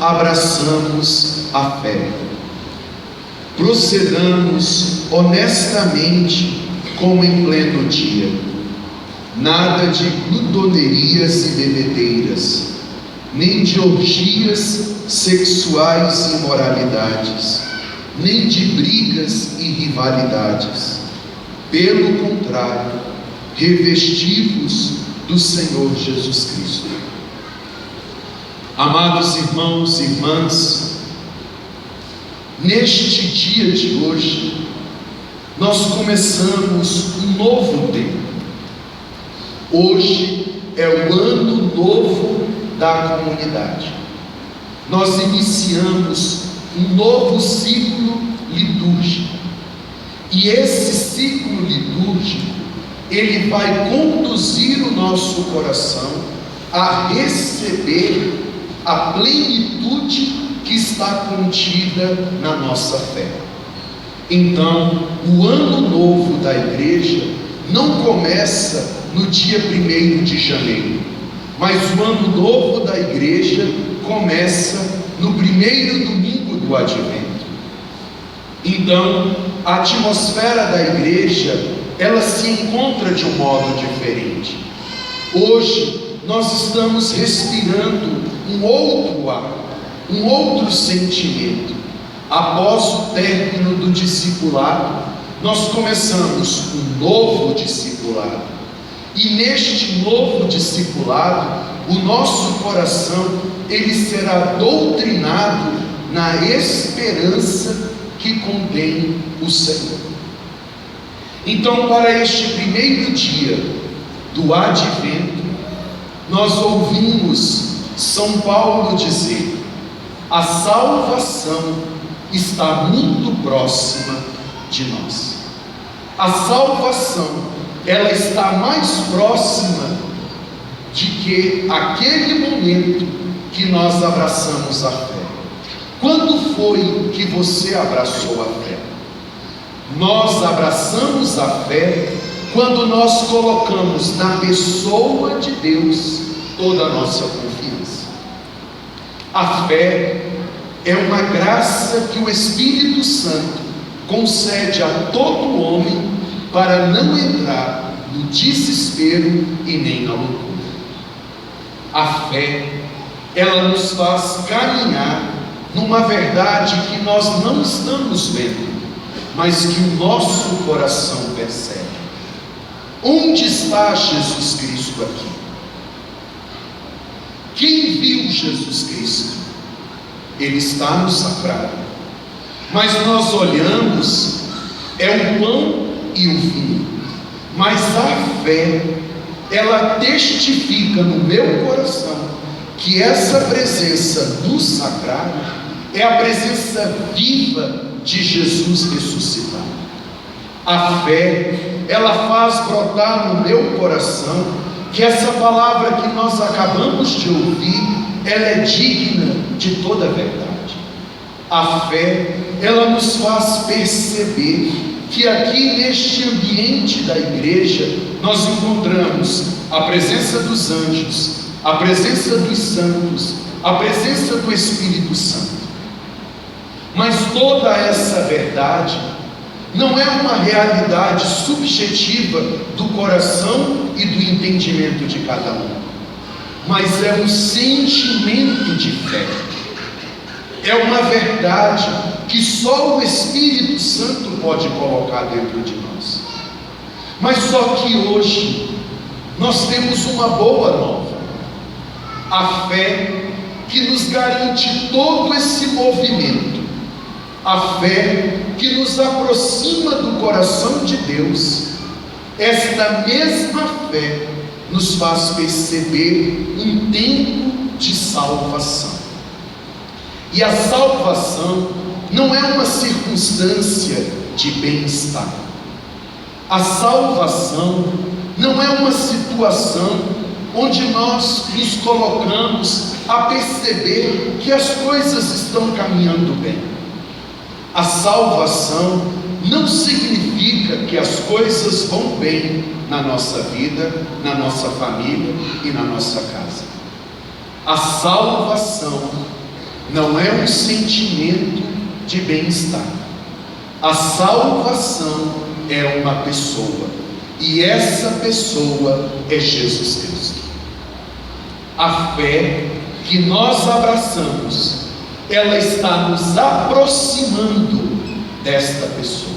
Abraçamos a fé. Procedamos honestamente como em pleno dia. Nada de glutonerias e bebedeiras, nem de orgias sexuais e imoralidades, nem de brigas e rivalidades. Pelo contrário, revesti-vos do Senhor Jesus Cristo. Amados irmãos e irmãs, neste dia de hoje, nós começamos um novo tempo. Hoje é o ano novo da comunidade. Nós iniciamos um novo ciclo litúrgico. E esse ciclo litúrgico, ele vai conduzir o nosso coração a receber a plenitude que está contida na nossa fé. Então, o ano novo da igreja não começa no dia 1º de janeiro, mas o ano novo da igreja começa no primeiro domingo do Advento. Então, a atmosfera da igreja, ela se encontra de um modo diferente. Hoje, nós estamos respirando um outro ar, um outro sentimento. Após o término do discipulado, nós começamos um novo discipulado. E neste novo discipulado, o nosso coração, ele será doutrinado na esperança que contém o Senhor. Então, para este primeiro dia do Advento, nós ouvimos São Paulo dizer: a salvação está muito próxima de nós. A salvação, ela está mais próxima de que aquele momento que nós abraçamos a fé. Quando foi que você abraçou a fé? Nós abraçamos a fé quando nós colocamos na pessoa de Deus toda a nossa confiança. A fé é uma graça que o Espírito Santo concede a todo homem para não entrar no desespero e nem na loucura. A fé, ela nos faz caminhar numa verdade que nós não estamos vendo, mas que o nosso coração percebe. Onde está Jesus Cristo aqui? Quem viu Jesus Cristo? Ele está no sacrário. Mas nós olhamos, é o pão e o vinho. Mas a fé, ela testifica no meu coração que essa presença do sacrário é a presença viva de Jesus ressuscitado. A fé, ela faz brotar no meu coração que essa palavra que nós acabamos de ouvir, ela é digna de toda a verdade. A fé, ela nos faz perceber que aqui neste ambiente da igreja, nós encontramos a presença dos anjos, a presença dos santos, a presença do Espírito Santo. Mas toda essa verdade não é uma realidade subjetiva do coração e do entendimento de cada um, mas é um sentimento de fé. É uma verdade que só o Espírito Santo pode colocar dentro de nós. Mas só que hoje nós temos uma boa nova: a fé que nos garante todo esse movimento, a fé que nos aproxima do coração de Deus. Esta mesma fé nos faz perceber um tempo de salvação. E a salvação não é uma circunstância de bem-estar. A salvação não é uma situação onde nós nos colocamos a perceber que as coisas estão caminhando bem. A salvação não significa que as coisas vão bem na nossa vida, na nossa família e na nossa casa. A salvação não é um sentimento de bem-estar. A salvação é uma pessoa, e essa pessoa é Jesus Cristo. A fé que nós abraçamos, ela está nos aproximando desta pessoa.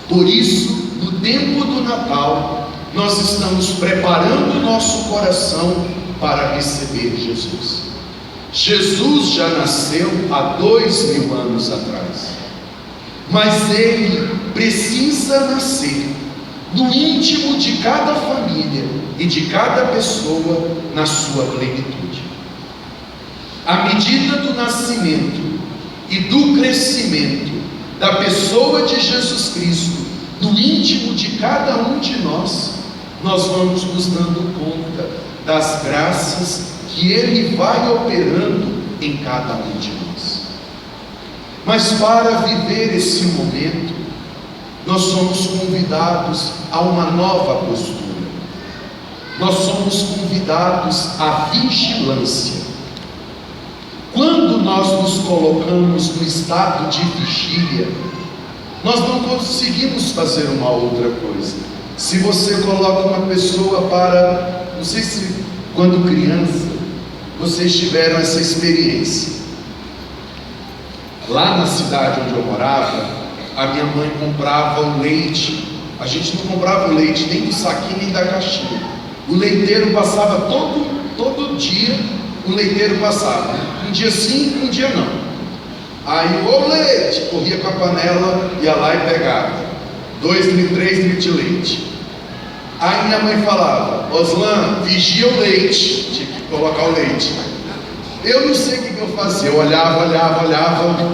Por isso, no tempo do Natal, nós estamos preparando o nosso coração para receber Jesus. Jesus já nasceu há 2000 anos atrás, mas Ele precisa nascer no íntimo de cada família e de cada pessoa na sua plenitude. À medida do nascimento e do crescimento da pessoa de Jesus Cristo no íntimo de cada um de nós, nós vamos nos dando conta das graças que Ele vai operando em cada um de nós. Mas para viver esse momento, nós somos convidados a uma nova postura. Nós somos convidados à vigilância. Quando nós nos colocamos no estado de vigília, nós não conseguimos fazer uma outra coisa. Se você coloca uma pessoa para, não sei se quando criança vocês tiveram essa experiência. Lá na cidade onde eu morava, a minha mãe comprava o leite. A gente não comprava o leite nem do saquinho nem da caixinha. O leiteiro passava todo dia, o leiteiro passava. Um dia sim, um dia não. Aí o leite, corria com a panela, ia lá e pegava 2 litros, 3 litros de leite. Aí minha mãe falava: Oslan, vigia o leite. Tinha que colocar o leite. Eu não sei o que eu fazia. Eu olhava,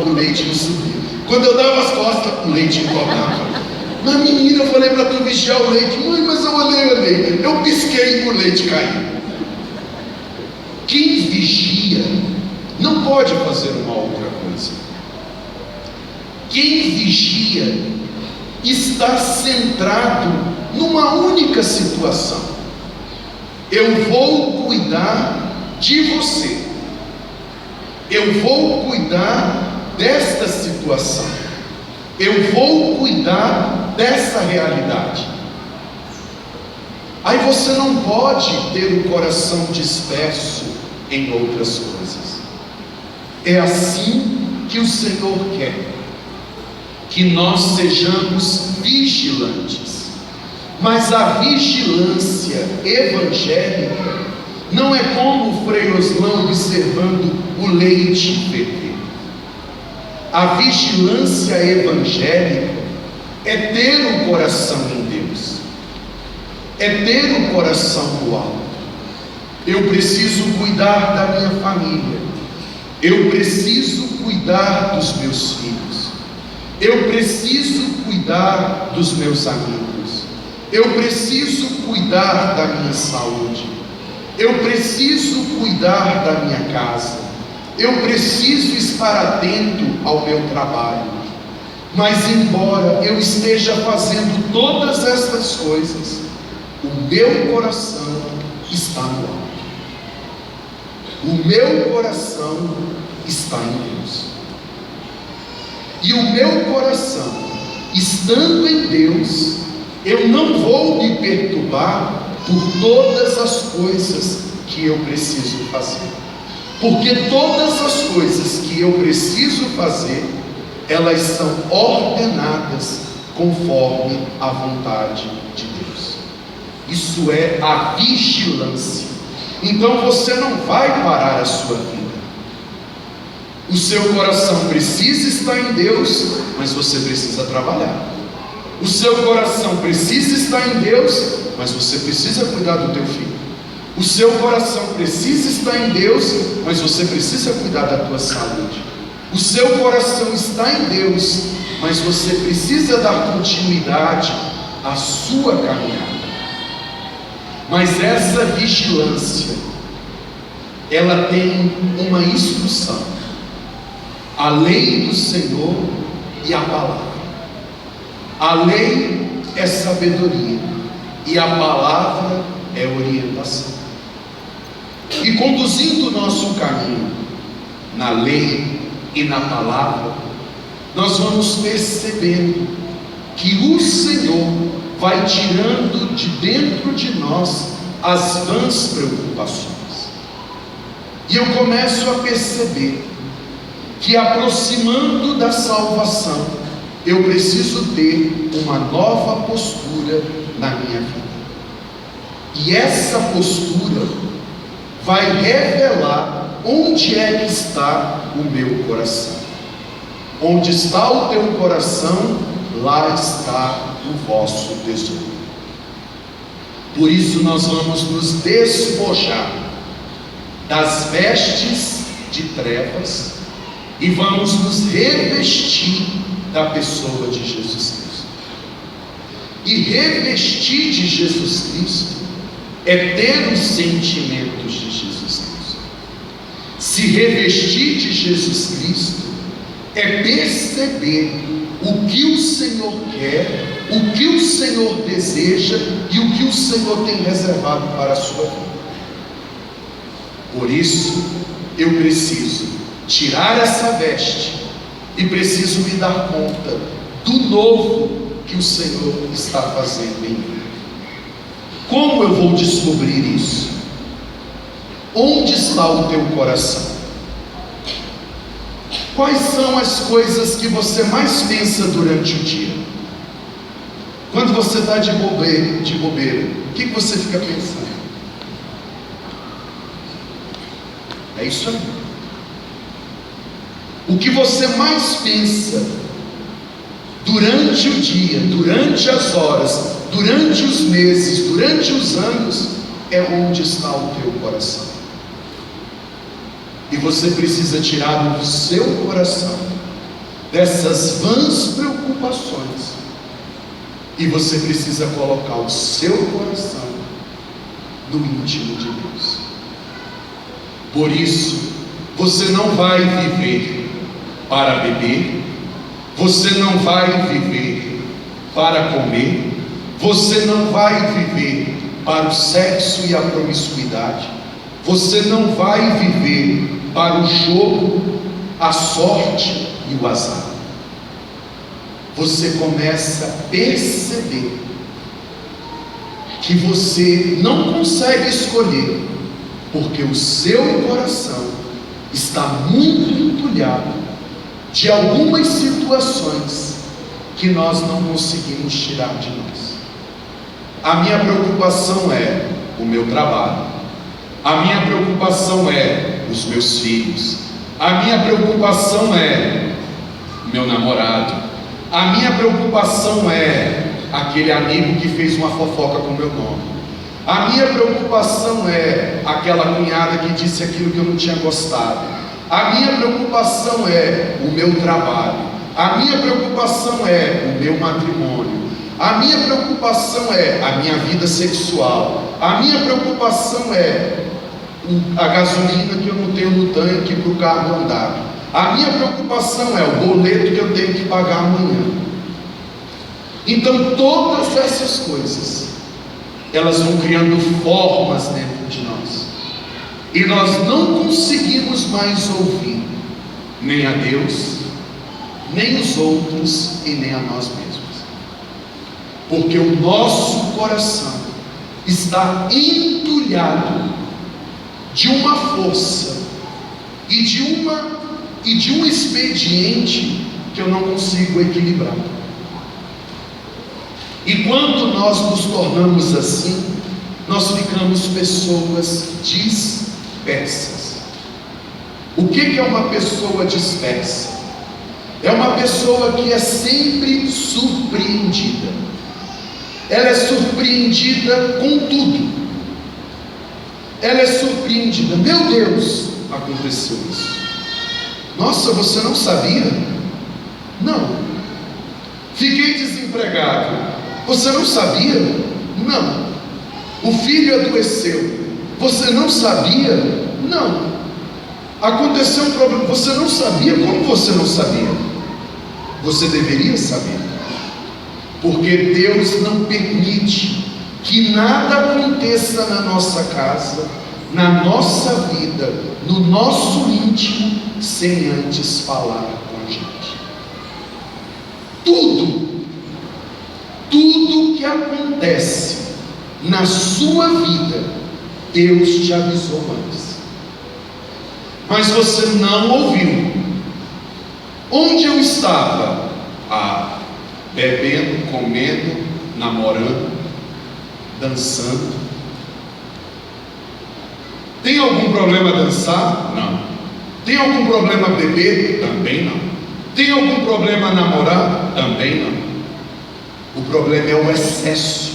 o leite não subia. Quando eu dava as costas, o leite empolgava. Mas menina, eu falei para tu vigiar o leite. Mãe, mas eu olhei. Eu pisquei e o leite caiu. Quem vigia não pode fazer uma outra coisa. Quem vigia está centrado numa única situação: eu vou cuidar de você, eu vou cuidar desta situação, eu vou cuidar dessa realidade. Aí você não pode ter o coração disperso em outras coisas. É assim que o Senhor quer que nós sejamos vigilantes. Mas a vigilância evangélica não é como o Frei Oslan observando o leite ferver. A vigilância evangélica é ter o coração em Deus, é ter o coração no alto. Eu preciso cuidar da minha família, eu preciso cuidar dos meus filhos, eu preciso cuidar dos meus amigos, eu preciso cuidar da minha saúde, eu preciso cuidar da minha casa, eu preciso estar atento ao meu trabalho. Mas embora eu esteja fazendo todas estas coisas, o meu coração está no alto. O meu coração está em Deus. E o meu coração, estando em Deus, eu não vou me perturbar por todas as coisas que eu preciso fazer. Porque todas as coisas que eu preciso fazer, elas são ordenadas conforme a vontade de Deus. Isso é a vigilância. Então você não vai parar a sua vida. O seu coração precisa estar em Deus, mas você precisa trabalhar. O seu coração precisa estar em Deus, mas você precisa cuidar do teu filho. O seu coração precisa estar em Deus, mas você precisa cuidar da tua saúde. O seu coração está em Deus, mas você precisa dar continuidade à sua caminhada. Mas essa vigilância, ela tem uma instrução: a lei do Senhor e a palavra. A lei é sabedoria e a palavra é orientação. E conduzindo o nosso caminho na lei e na palavra, nós vamos percebendo que o Senhor vai tirando de dentro de nós as vãs preocupações. E eu começo a perceber que, aproximando da salvação, eu preciso ter uma nova postura na minha vida. E essa postura vai revelar onde é que está o meu coração. Onde está o teu coração, lá está o vosso tesouro. Por isso nós vamos nos despojar das vestes de trevas e vamos nos revestir da pessoa de Jesus Cristo. E revestir de Jesus Cristo é ter os sentimentos de Jesus Cristo. Se revestir de Jesus Cristo é perceber o que o Senhor quer, o que o Senhor deseja e o que o Senhor tem reservado para a sua vida. Por isso, eu preciso tirar essa veste e preciso me dar conta do novo que o Senhor está fazendo em mim. Como eu vou descobrir isso? Onde está o teu coração? Quais são as coisas que você mais pensa durante o dia? Quando você está de bobeira, o que você fica pensando? É isso aí. O que você mais pensa durante o dia, durante as horas, durante os meses, durante os anos, é onde está o teu coração. E você precisa tirar do seu coração dessas vãs preocupações, e você precisa colocar o seu coração no íntimo de Deus. Por isso, você não vai viver para beber, você não vai viver para comer, você não vai viver para o sexo e a promiscuidade, você não vai viver para o jogo, a sorte e o azar. Você começa a perceber que você não consegue escolher, porque o seu coração está muito entulhado de algumas situações que nós não conseguimos tirar de nós. A minha preocupação é o meu trabalho, a minha preocupação é os meus filhos, a minha preocupação é meu namorado, a minha preocupação é aquele amigo que fez uma fofoca com meu nome, a minha preocupação é aquela cunhada que disse aquilo que eu não tinha gostado, a minha preocupação é o meu trabalho, a minha preocupação é o meu matrimônio, a minha preocupação é a minha vida sexual, a minha preocupação é a gasolina que eu não tenho no tanque para o carro andar, a minha preocupação é o boleto que eu tenho que pagar amanhã. Então todas essas coisas, elas vão criando formas dentro de nós, e nós não conseguimos mais ouvir nem a Deus, nem os outros e nem a nós mesmos, porque o nosso coração está entulhado de uma força e de um expediente que eu não consigo equilibrar. E quando nós nos tornamos assim, nós ficamos pessoas dispersas. O que é uma pessoa dispersa? É uma pessoa que é sempre surpreendida. Ela é surpreendida com tudo. Ela é surpreendida. Meu Deus, aconteceu isso. Nossa, você não sabia? Não. Fiquei desempregado. Você não sabia? Não. O filho adoeceu. Você não sabia? Não. Aconteceu um problema. Você não sabia? Como você não sabia? Você deveria saber. Porque Deus não permite que nada aconteça na nossa casa, na nossa vida, no nosso íntimo, sem antes falar com a gente. Tudo que acontece na sua vida, Deus te avisou antes. Mas você não ouviu. Onde eu estava? Bebendo, comendo, namorando, dançando. Tem algum problema dançar? Não. Tem algum problema beber? Também não. Tem algum problema namorar? Também não. O problema é o excesso.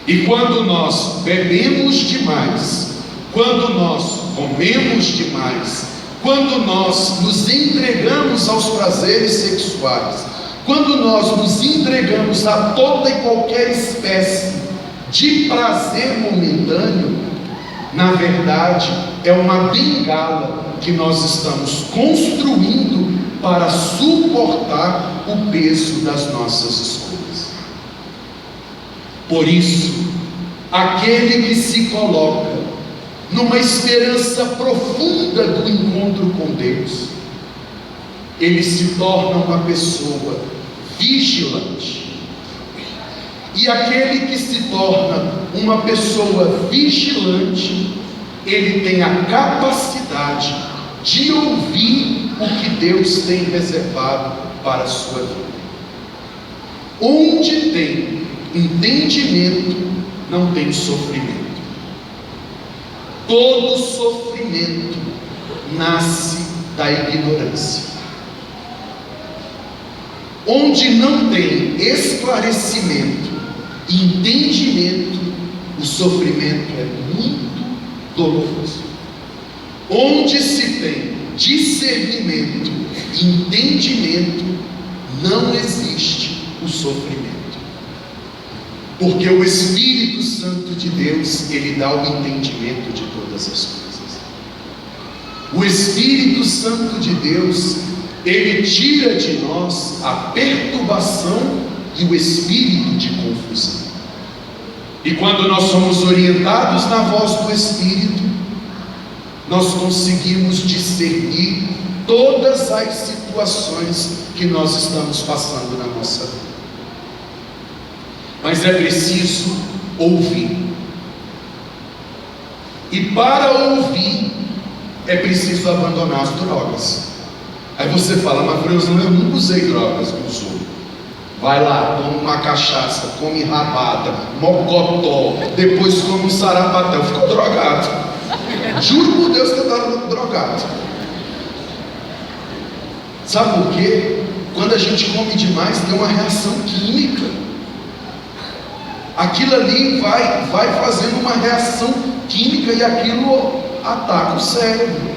E quando nós bebemos demais, quando nós comemos demais, quando nós nos entregamos aos prazeres sexuais, quando nós nos entregamos a toda e qualquer espécie de prazer momentâneo, na verdade é uma bengala que nós estamos construindo para suportar o peso das nossas escolhas. Por isso, aquele que se coloca numa esperança profunda do encontro com Deus, ele se torna uma pessoa vigilante. E aquele que se torna uma pessoa vigilante, ele tem a capacidade de ouvir o que Deus tem reservado para a sua vida. Onde tem entendimento, não tem sofrimento. Todo sofrimento nasce da ignorância. Onde não tem esclarecimento e entendimento, o sofrimento é muito doloroso. Onde se tem discernimento e entendimento, não existe o sofrimento. Porque o Espírito Santo de Deus, ele dá o entendimento de todas as coisas. O Espírito Santo de Deus, ele tira de nós a perturbação e o espírito de confusão. E quando nós somos orientados na voz do Espírito, nós conseguimos discernir todas as situações que nós estamos passando na nossa vida. Mas é preciso ouvir. E para ouvir, é preciso abandonar as drogas. Aí você fala, mas Freuzinho, eu nunca usei drogas, usou. Vai lá, toma uma cachaça, come rabada, mocotó, depois come um sarapatel, ficou drogado. Juro por Deus que eu estava drogado. Sabe por quê? Quando a gente come demais, tem uma reação química. Aquilo ali vai fazendo uma reação química e aquilo ataca o cérebro.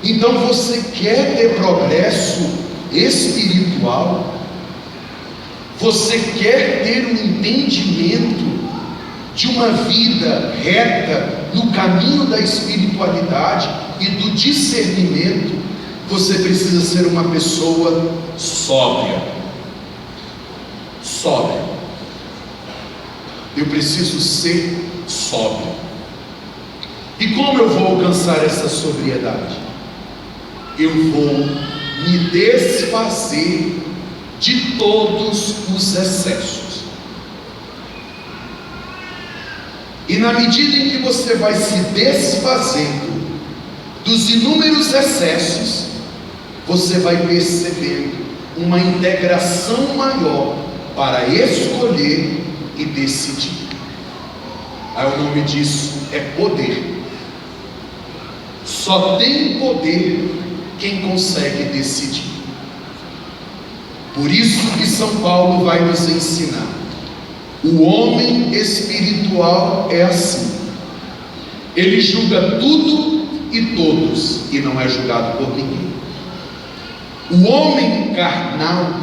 Então você quer ter progresso espiritual, você quer ter um entendimento de uma vida reta no caminho da espiritualidade e do discernimento, você precisa ser uma pessoa sóbria. Sóbria. Eu preciso ser sóbrio. E como eu vou alcançar essa sobriedade? Eu vou me desfazer de todos os excessos. E na medida em que você vai se desfazendo dos inúmeros excessos, você vai percebendo uma integração maior para escolher e decidir. Aí o nome disso é poder. Só tem poder quem consegue decidir. Por isso que São Paulo vai nos ensinar: o homem espiritual é assim. Ele julga tudo e todos, e não é julgado por ninguém. O homem carnal,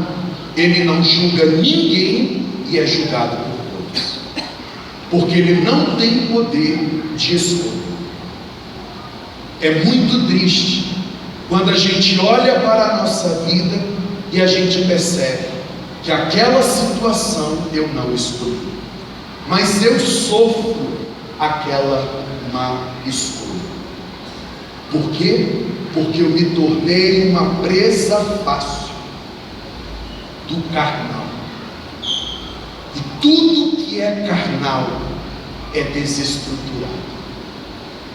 ele não julga ninguém e é julgado por todos, porque ele não tem poder de escolha. É muito triste quando a gente olha para a nossa vida e a gente percebe que aquela situação eu não escolhi, mas eu sofro aquela má escolha. Por quê? Porque eu me tornei uma presa fácil do carnal. E tudo que é carnal é desestruturado.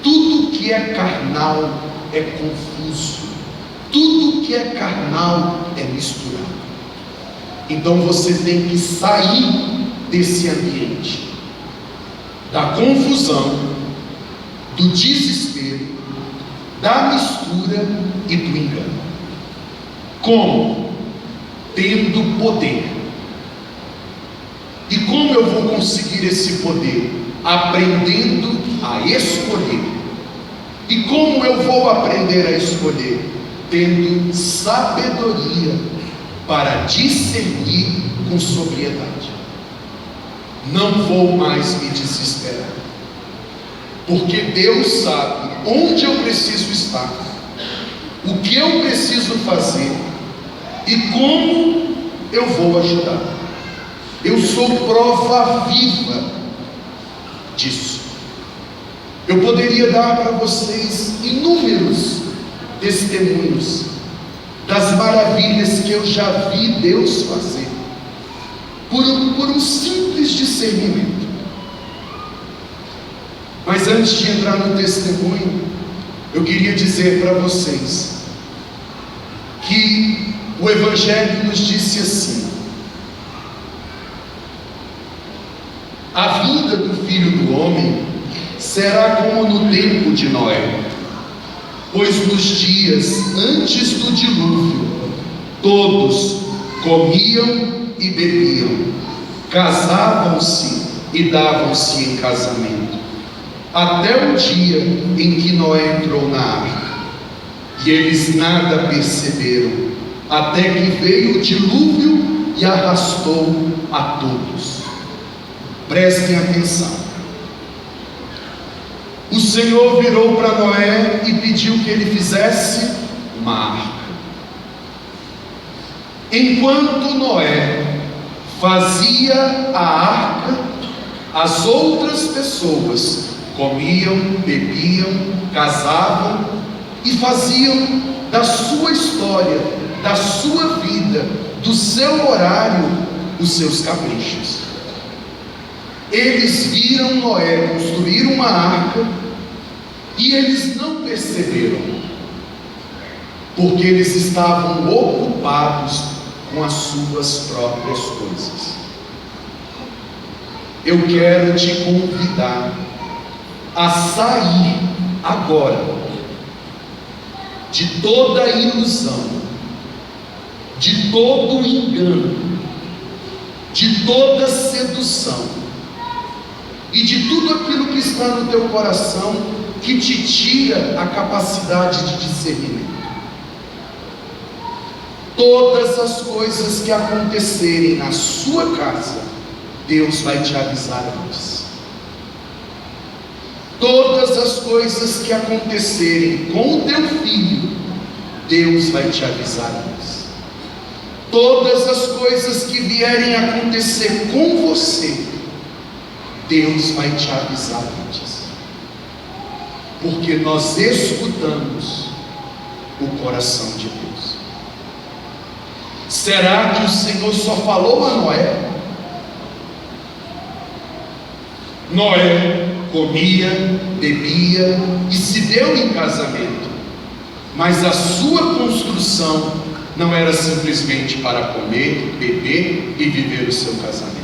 Tudo que é carnal é confuso. Tudo que é carnal é misturado. Então você tem que sair desse ambiente da confusão, do desespero, da mistura e do engano. Como? Tendo poder. E como eu vou conseguir esse poder? Aprendendo a escolher. E como eu vou aprender a escolher? Tendo sabedoria para discernir com sobriedade. Não vou mais me desesperar, porque Deus sabe onde eu preciso estar, o que eu preciso fazer e como eu vou ajudar. Eu sou prova viva disso. Eu poderia dar para vocês inúmeros testemunhos das maravilhas que eu já vi Deus fazer por um simples discernimento. Mas antes de entrar no testemunho, eu queria dizer para vocês que o Evangelho nos disse assim: a vinda do Filho do Homem será como no tempo de Noé, pois nos dias antes do dilúvio, todos comiam e bebiam, casavam-se e davam-se em casamento, até o dia em que Noé entrou na arca. E eles nada perceberam, até que veio o dilúvio e arrastou a todos. Prestem atenção. O Senhor virou para Noé e pediu que ele fizesse uma arca. Enquanto Noé fazia a arca, as outras pessoas comiam, bebiam, casavam e faziam da sua história, da sua vida, do seu horário, os seus caprichos. Eles viram Noé construir uma arca e eles não perceberam, porque eles estavam ocupados com as suas próprias coisas. Eu quero te convidar a sair agora de toda a ilusão, de todo o engano, de toda a sedução e de tudo aquilo que está no teu coração que te tira a capacidade de discernimento. Todas as coisas que acontecerem na sua casa, Deus vai te avisar antes. Todas as coisas que acontecerem com o teu filho, Deus vai te avisar antes. Todas as coisas que vierem a acontecer com você, Deus vai te avisar antes. Porque nós escutamos o coração de Deus. Será que o Senhor só falou a Noé? Noé comia, bebia e se deu em casamento, mas a sua construção não era simplesmente para comer, beber e viver o seu casamento.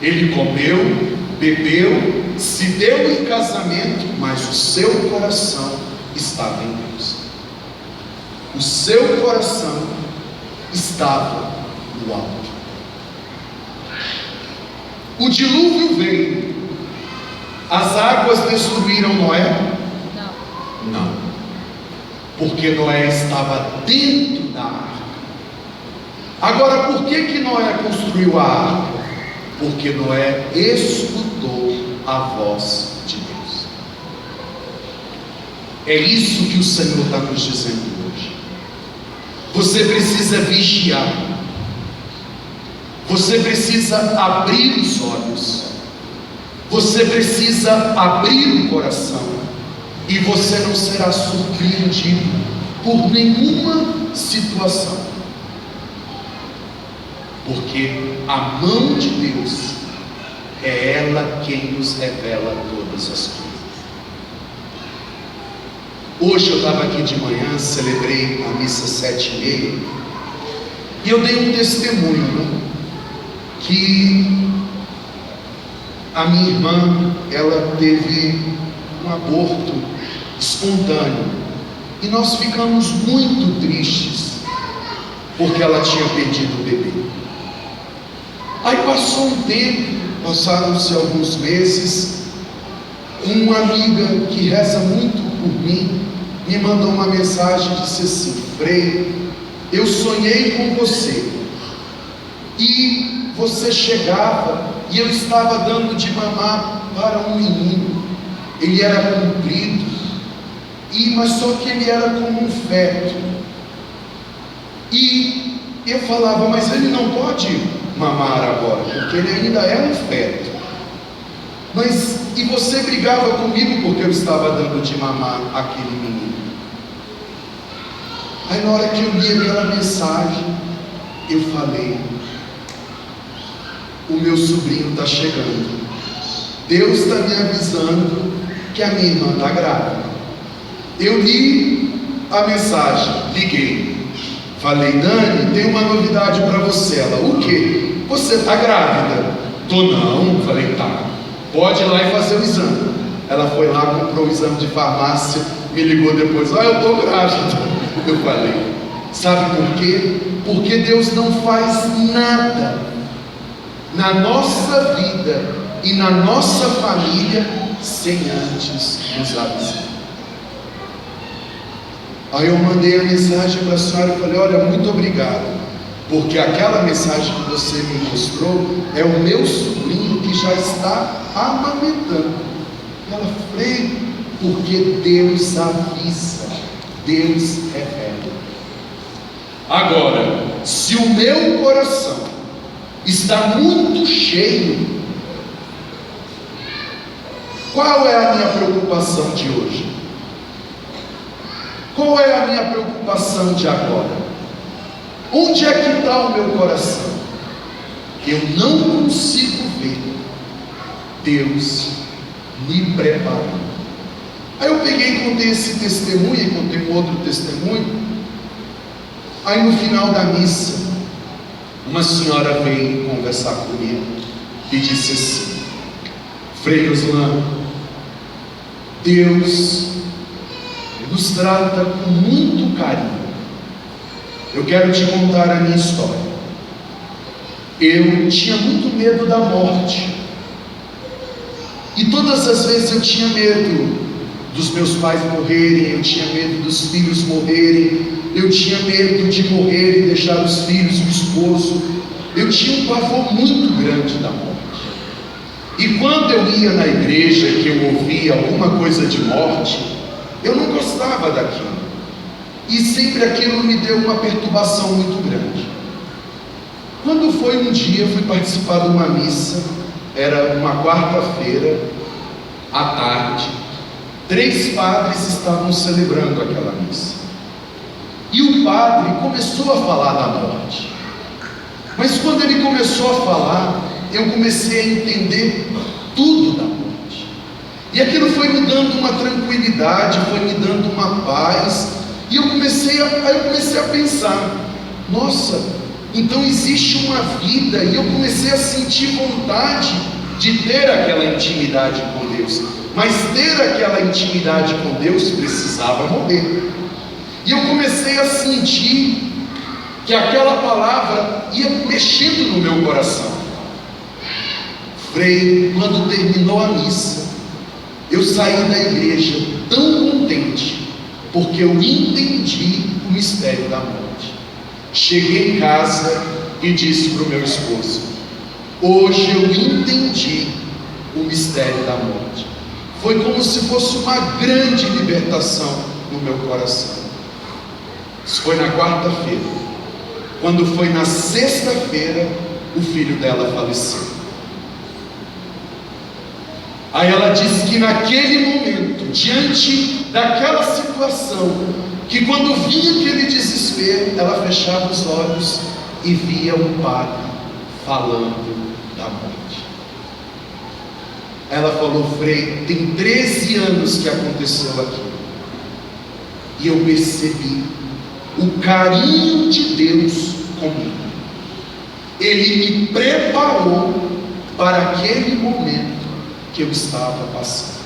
Ele comeu, bebeu, se deu em casamento, mas o seu coração estava em Deus. O seu coração estava no alto. O dilúvio veio. As águas destruíram Noé? Não. Porque Noé estava dentro da arca. Agora, por que Noé construiu a arca? Porque Noé escutou a voz de Deus. É isso que o Senhor está nos dizendo hoje. Você precisa vigiar. Você precisa abrir os olhos. Você precisa abrir o coração. E você não será surpreendido por nenhuma situação. Porque a mão de Deus é ela quem nos revela todas as coisas. Hoje eu estava aqui de manhã, celebrei a missa 7h30, e eu dei um testemunho, né? Que a minha irmã, ela teve um aborto espontâneo, e nós ficamos muito tristes, porque ela tinha perdido o bebê. Aí passou um tempo, passaram-se alguns meses, uma amiga que reza muito por mim, me mandou uma mensagem e disse assim: Frei, eu sonhei com você, e você chegava, e eu estava dando de mamar para um menino, ele era comprido, mas só que ele era como um feto, e eu falava, mas ele não pode mamar agora, porque ele ainda é um feto. E você brigava comigo porque eu estava dando de mamar aquele menino. Aí na hora que eu li aquela mensagem, eu falei: o meu sobrinho está chegando. Deus está me avisando que a minha irmã está grávida. Eu li a mensagem, liguei, falei: Dani, tem uma novidade para você. Ela: o quê? Você está grávida? Tô não. Falei: tá, pode ir lá e fazer o exame. Ela foi lá, comprou o exame de farmácia, me ligou depois: eu estou grávida. Eu falei: sabe por quê? Porque Deus não faz nada na nossa vida e na nossa família sem antes nos avisar. Aí eu mandei a mensagem para a senhora e falei: olha, muito obrigado, porque aquela mensagem que você me mostrou é o meu sobrinho que já está amamentando. Ela: Frei, porque Deus avisa, Deus revela. Agora, se o meu coração está muito cheio, qual é a minha preocupação de hoje? Qual é a minha preocupação de agora? Onde é que está o meu coração? Eu não consigo ver Deus me preparando. Aí eu peguei e contei esse testemunho, e contei um outro testemunho. Aí no final da missa, uma senhora veio conversar comigo e disse assim: Frei Oslan, Deus nos trata com muito carinho. Eu quero te contar a minha história. Eu tinha muito medo da morte, e todas as vezes eu tinha medo dos meus pais morrerem, eu tinha medo dos filhos morrerem, eu tinha medo de morrer e deixar os filhos e o esposo. Eu tinha um pavor muito grande da morte. E quando eu ia na igreja, que eu ouvia alguma coisa de morte, eu não gostava daquilo, e sempre aquilo me deu uma perturbação muito grande. Quando foi um dia, eu fui participar de uma missa, era uma quarta-feira, à tarde, 3 padres estavam celebrando aquela missa, e o padre começou a falar da morte, mas quando ele começou a falar, eu comecei a entender tudo da morte, e aquilo foi me dando uma tranquilidade, foi me dando uma paz, E eu comecei a pensar, nossa, então existe uma vida, e eu comecei a sentir vontade de ter aquela intimidade com Deus, mas ter aquela intimidade com Deus precisava morrer. E eu comecei a sentir que aquela palavra ia mexendo no meu coração. Frei, quando terminou a missa, eu saí da igreja tão contente, porque eu entendi o mistério da morte. Cheguei em casa e disse para o meu esposo: hoje eu entendi o mistério da morte. Foi como se fosse uma grande libertação no meu coração. Isso foi na quarta-feira. Quando foi na sexta-feira, o filho dela faleceu. Aí ela disse que naquele momento, diante daquela situação, que quando vinha aquele desespero, ela fechava os olhos e via o padre falando da morte. Ela falou: Frei, tem 13 anos que aconteceu aquilo, e eu percebi o carinho de Deus comigo. Ele me preparou para aquele momento que eu estava passando.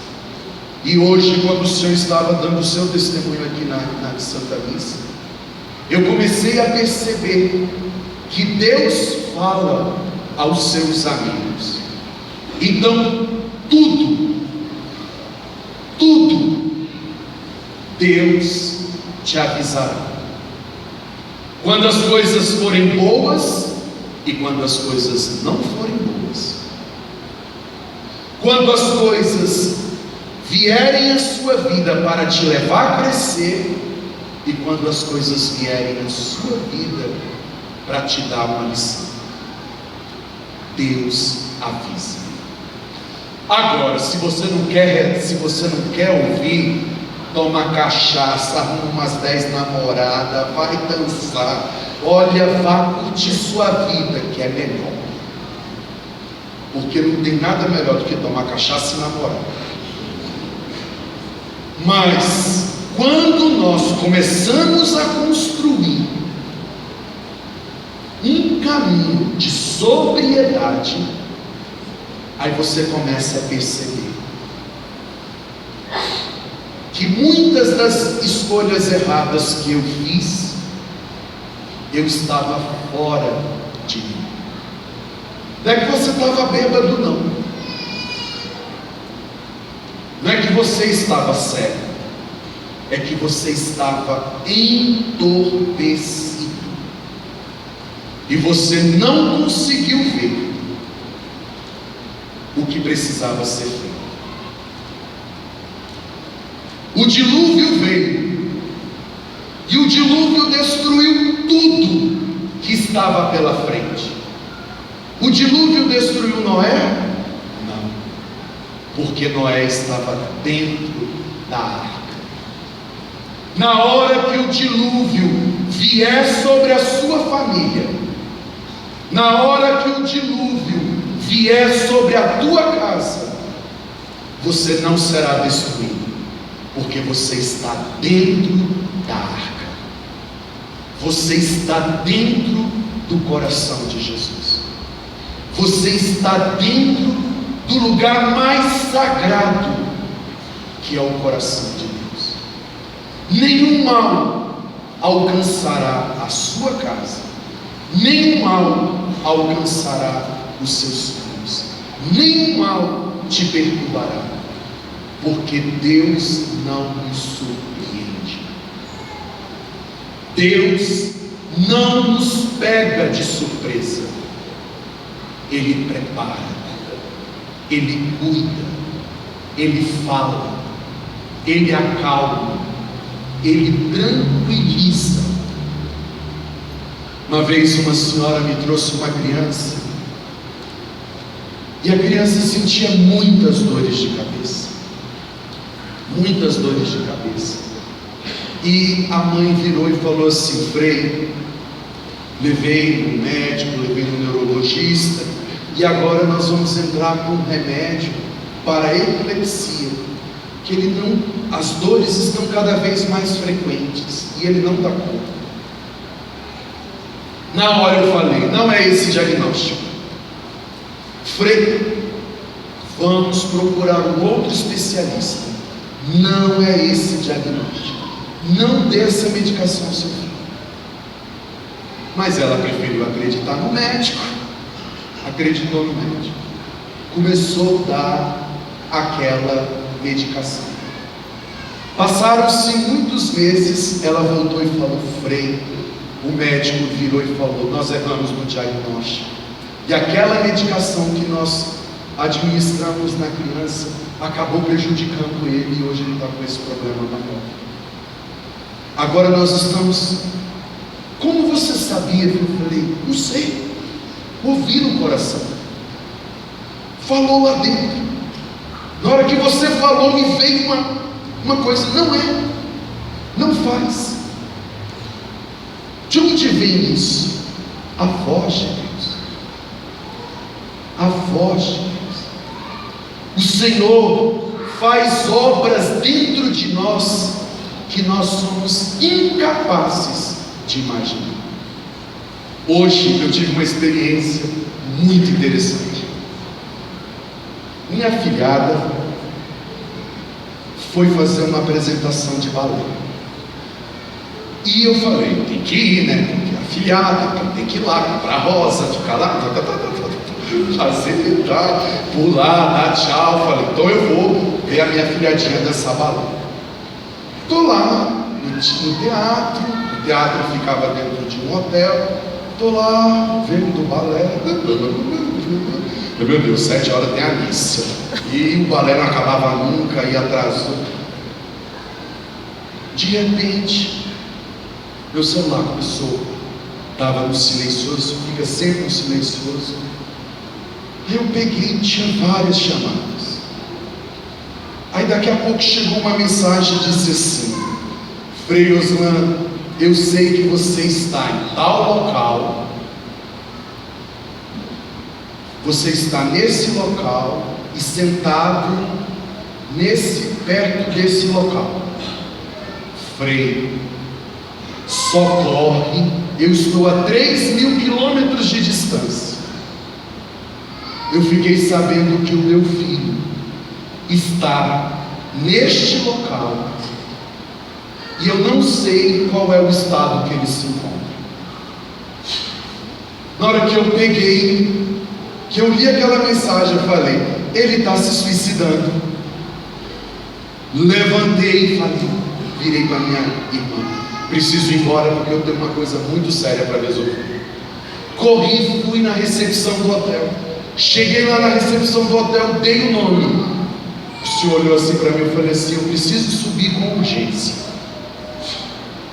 E hoje, quando o Senhor estava dando o seu testemunho aqui na Santa Missa, eu comecei a perceber que Deus fala aos seus amigos. Então, tudo Deus te avisará. Quando as coisas forem boas e quando as coisas não forem boas. Quando as coisas vierem à sua vida para te levar a crescer, e quando as coisas vierem à sua vida para te dar uma lição. Deus avisa. Agora, se você não quer ouvir, toma cachaça, arruma umas 10 namoradas, vai dançar, olha, vá curtir sua vida, que é melhor. Porque não tem nada melhor do que tomar cachaça e namorar. Mas quando nós começamos a construir um caminho de sobriedade, aí você começa a perceber que muitas das escolhas erradas que eu fiz, eu estava fora de mim. Não é que você estava bêbado, não. Não é que você estava cego. É que você estava entorpecido. E você não conseguiu ver o que precisava ser feito. O dilúvio veio. E o dilúvio destruiu tudo que estava pela frente. O dilúvio destruiu Noé? Não, porque Noé estava dentro da arca. Na hora que o dilúvio vier sobre a sua família, na hora que o dilúvio vier sobre a tua casa, você não será destruído, porque você está dentro da arca. Você está dentro do coração de Jesus. Você está dentro do lugar mais sagrado, que é o coração de Deus. Nenhum mal alcançará a sua casa, nenhum mal alcançará os seus filhos, nenhum mal te perturbará, porque Deus não nos surpreende. Deus não nos pega de surpresa. Ele prepara, Ele cuida, Ele fala, Ele acalma, Ele tranquiliza. Uma vez uma senhora me trouxe uma criança, e a criança sentia muitas dores de cabeça, muitas dores de cabeça. E a mãe virou e falou assim: Frei, levei no médico, levei no neurologista, e agora nós vamos entrar com um remédio para a epilepsia, que as dores estão cada vez mais frequentes e ele não dá conta. Na hora eu falei: não é esse diagnóstico, Frei, vamos procurar um outro especialista. Não é esse diagnóstico, não dê essa medicação ao seu filho. Mas ela preferiu acreditar no médico. Acreditou no médico, começou a dar aquela medicação. Passaram-se muitos meses, ela voltou e falou: Frei, o médico virou e falou: nós erramos no diagnóstico, e aquela medicação que nós administramos na criança acabou prejudicando ele, e hoje ele está com esse problema maior. Agora nós estamos... Como você sabia? Eu falei: não sei, ouvi no coração, falou lá dentro. Na hora que você falou, me veio uma coisa: não é, não faz. De onde vem isso? A voz de Deus, a voz de Deus. O Senhor faz obras dentro de nós que nós somos incapazes de imaginar. Hoje eu tive uma experiência muito interessante. Minha afilhada foi fazer uma apresentação de balé, e eu falei: tem que ir, né? Porque a afilhada tem que ir lá comprar rosa, ficar lá, fazer, pular, dar tchau. Falei: então eu vou ver a minha afilhadinha dançar balé. Estou lá no teatro. O teatro ficava dentro de um hotel. Estou lá vendo o balé. Meu Deus, 7 horas tem a missa, e o balé não acabava nunca, e atrasou. De repente, meu celular começou, estava no silencioso, fica sempre no silencioso. Eu peguei, tinha várias chamadas. Aí daqui a pouco chegou uma mensagem e disse assim: Frei Oslan, eu sei que você está em tal local, você está nesse local e sentado perto desse local. Frei, socorre, eu estou a 3.000 quilômetros de distância. Eu fiquei sabendo que o meu filho está neste local, e eu não sei qual é o estado que ele se encontra. Na hora que eu peguei, que eu li aquela mensagem, eu falei: ele está se suicidando. Levantei e falei, virei para minha irmã: preciso ir embora porque eu tenho uma coisa muito séria para resolver. Corri, fui na recepção do hotel. Cheguei lá na recepção do hotel, dei o nome. O senhor olhou assim para mim e falou assim: eu preciso subir com urgência.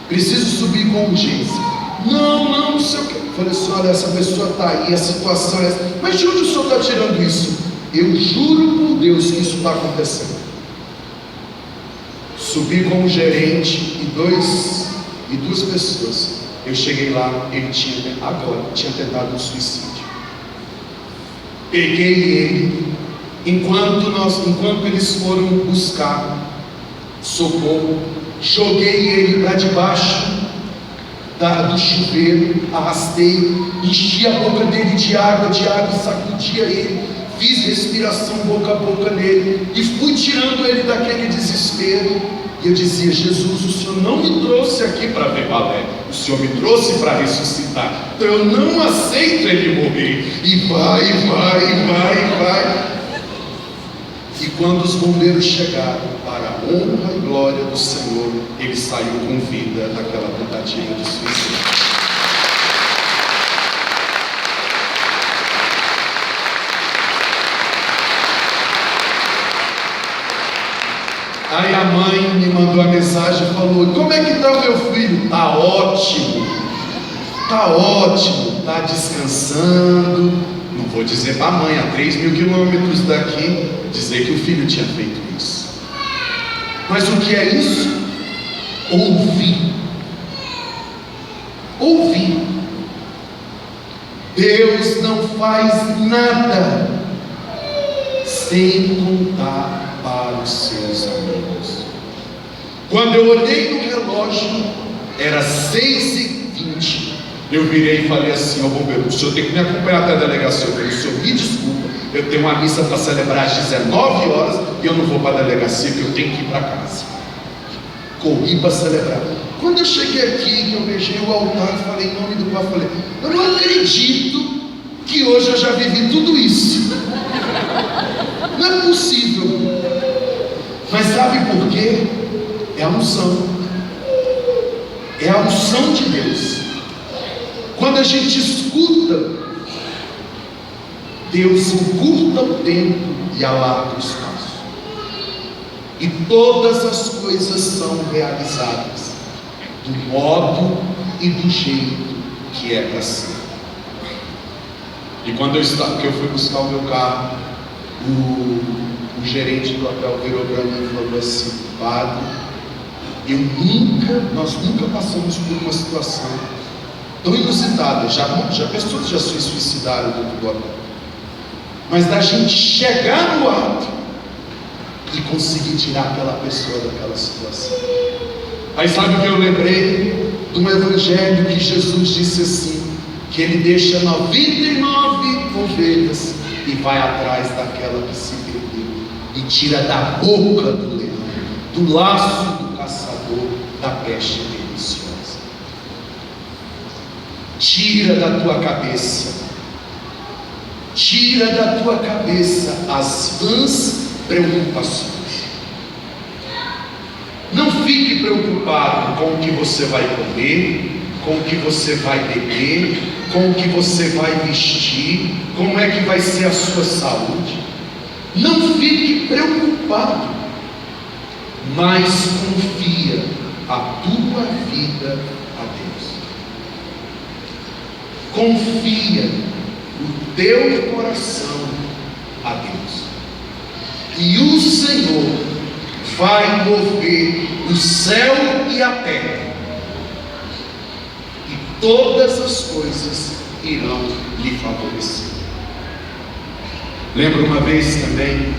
Preciso subir com urgência. Não sei o que. Eu falei assim: olha, essa pessoa está aí, a situação é essa. Mas de onde o senhor está tirando isso? Eu juro por Deus que isso está acontecendo. Subi com o gerente e duas pessoas. Eu cheguei lá, ele tinha tentado um suicídio. Peguei ele, enquanto eles foram buscar socorro, joguei ele para debaixo do chuveiro, arrastei, enchi a boca dele de água, sacudia ele, fiz respiração boca a boca nele e fui tirando ele daquele desespero. E eu dizia: Jesus, o Senhor não me trouxe aqui para ver balé, o Senhor me trouxe para ressuscitar, então eu não aceito ele morrer. E vai. E quando os bombeiros chegaram, para a honra e glória do Senhor, ele saiu com vida daquela tentativa de suicídio. Aí a mãe me mandou a mensagem e falou: como é que está o meu filho? Está ótimo, está descansando. Não vou dizer para a mãe, a 3.000 quilômetros daqui, dizer que o filho tinha feito isso. Mas o que é isso? Ouvir. Deus não faz nada sem contar para para os seus amigos. Quando eu olhei no relógio, era 6h20. Eu virei e falei assim ao bombeiro: o senhor tem que me acompanhar até a delegacia. Eu falei: o senhor me desculpa, eu tenho uma missa para celebrar às 19 horas e eu não vou para a delegacia, porque eu tenho que ir para casa. Corri para celebrar. Quando eu cheguei aqui, que eu beijei o altar e falei em nome do Pai, falei: eu não acredito que hoje eu já vivi tudo isso. Não é possível. Mas sabe por quê? É a unção. É a unção de Deus. Quando a gente escuta, Deus encurta o tempo e alarga o espaço. E todas as coisas são realizadas do modo e do jeito que é para ser. E quando eu fui buscar o meu carro, o gerente do hotel virou para mim e falou assim: padre, nós nunca passamos por uma situação tão inusitada. Já pessoas já se suicidaram dentro do hotel, mas da gente chegar no ato e conseguir tirar aquela pessoa daquela situação. Aí sabe o que eu lembrei? De um evangelho que Jesus disse assim, que ele deixa 99 ovelhas e vai atrás daquela que se perdeu e tira da boca do leão, do laço do caçador, da peste perniciosa. Tira da tua cabeça as vãs preocupações. Não fique preocupado com o que você vai comer, com o que você vai beber, com o que você vai vestir, como é que vai ser a sua saúde. Não fique preocupado, mas confia a tua vida a Deus. Confia o teu coração a Deus. E o Senhor vai mover o céu e a terra, e todas as coisas irão lhe favorecer. Lembro uma vez também